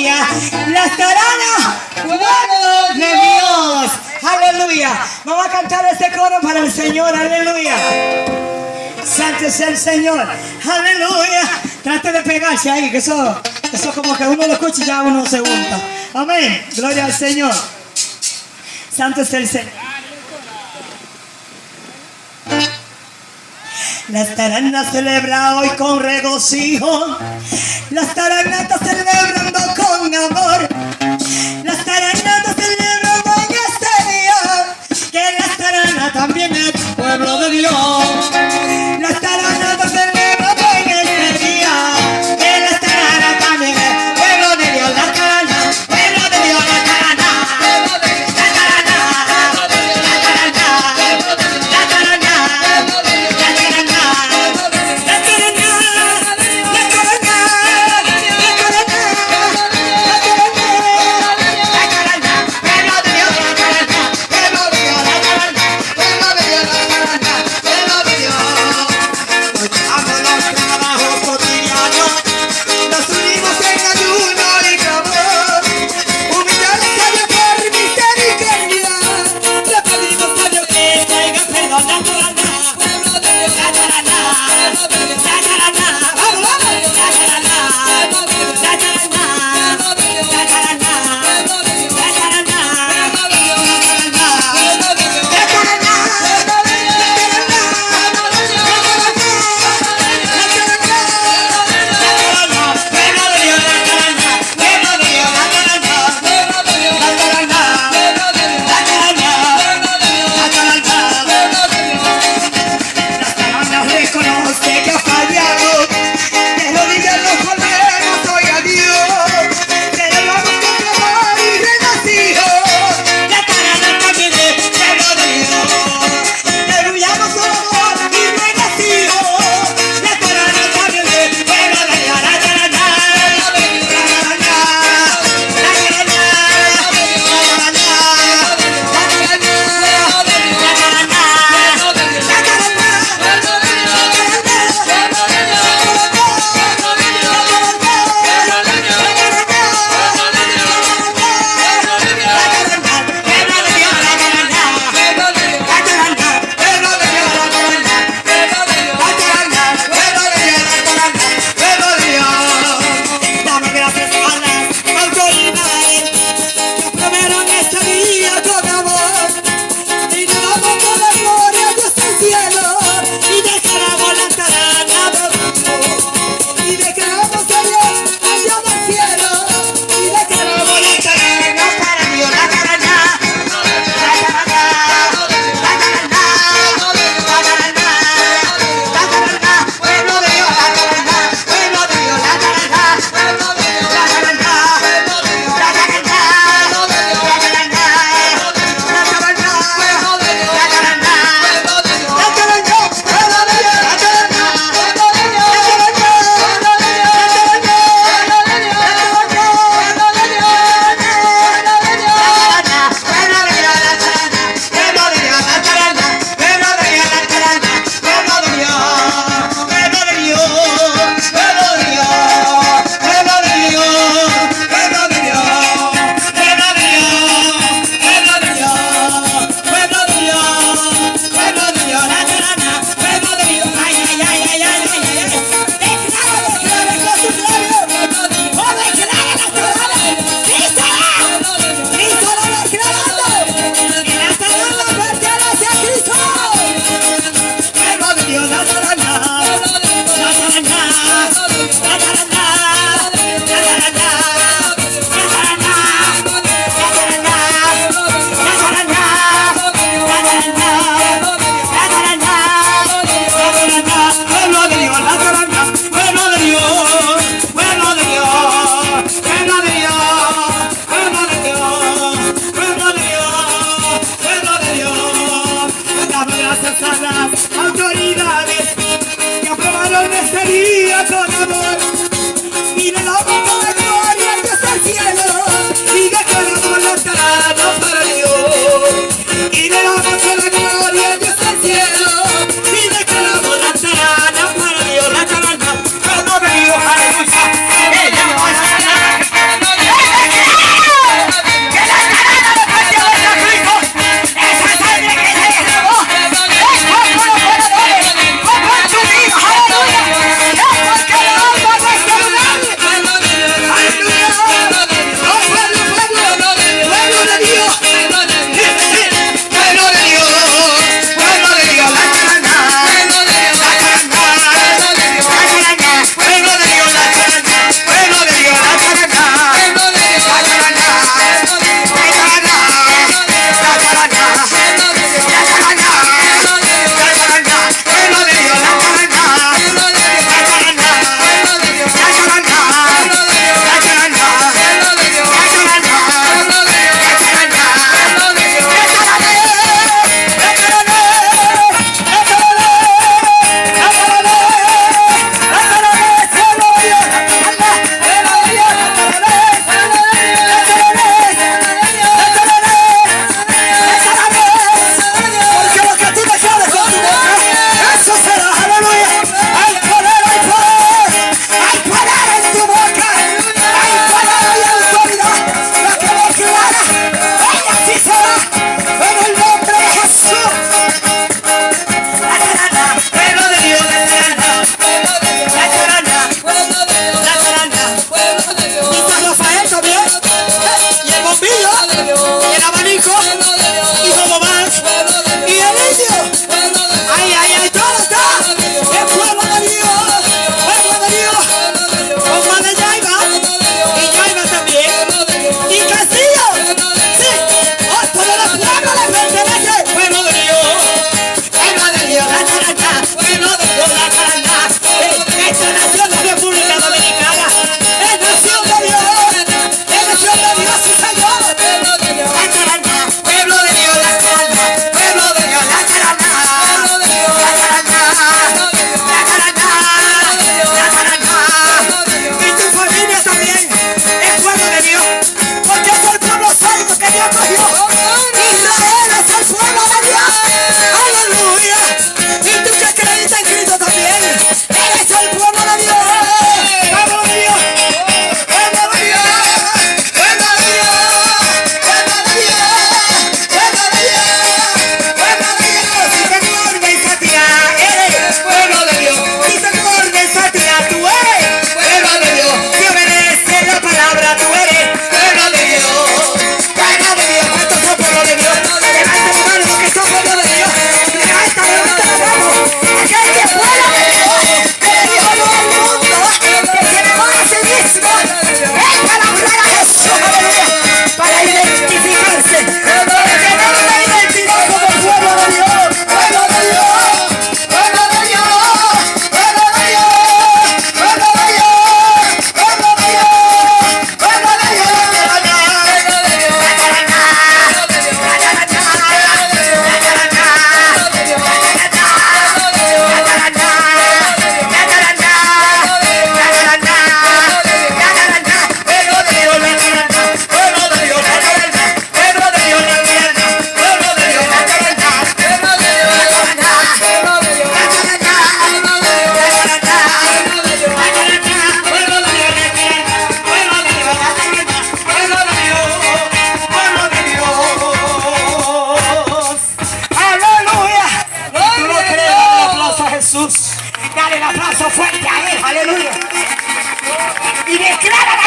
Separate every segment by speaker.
Speaker 1: aleluya. La estarán pueblo de Dios, aleluya. Vamos a cantar este coro para el Señor, aleluya. Santo es el Señor, aleluya. Trate de pegarse ahí, que eso como que uno lo escucha y ya uno se unta. Amén, gloria al Señor. Santo es el Señor. Las taranas celebra hoy con regocijo. Las taranatas celebrando con amor. Las taranatas celebrando en este día, que las taranas también es pueblo de Dios. Las taranatas celebrando en este día, que las taranas también es pueblo de Dios. Las taranas, pueblo de Dios, las taranas, pueblo de Dios, las taranas, pueblo de Dios, las taranas, pueblo de Dios, las taranas, pueblo de Dios, las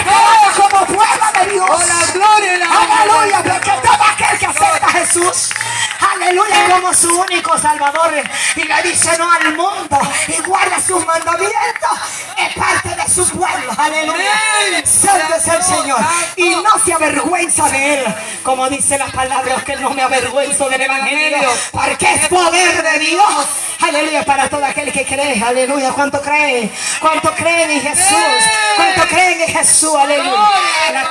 Speaker 2: declarado como pueblo de Dios.
Speaker 3: Oh, la gloria y la
Speaker 2: Aleluya,
Speaker 3: honra.
Speaker 2: porque todo aquel que acepta a Jesús, aleluya, como su único Salvador, y le dice no al mundo y guarda sus mandamientos, es parte de su pueblo. Aleluya.
Speaker 3: Amén.
Speaker 2: Santo es el Señor. Y no se avergüenza de él, como dice la palabra, que no me avergüenzo del evangelio, porque es poder de Dios. Aleluya, para todo aquel que cree. Aleluya. ¿Cuánto creen? ¿Cuánto creen en Jesús? ¿Cuánto creen en Jesús? Aleluya. La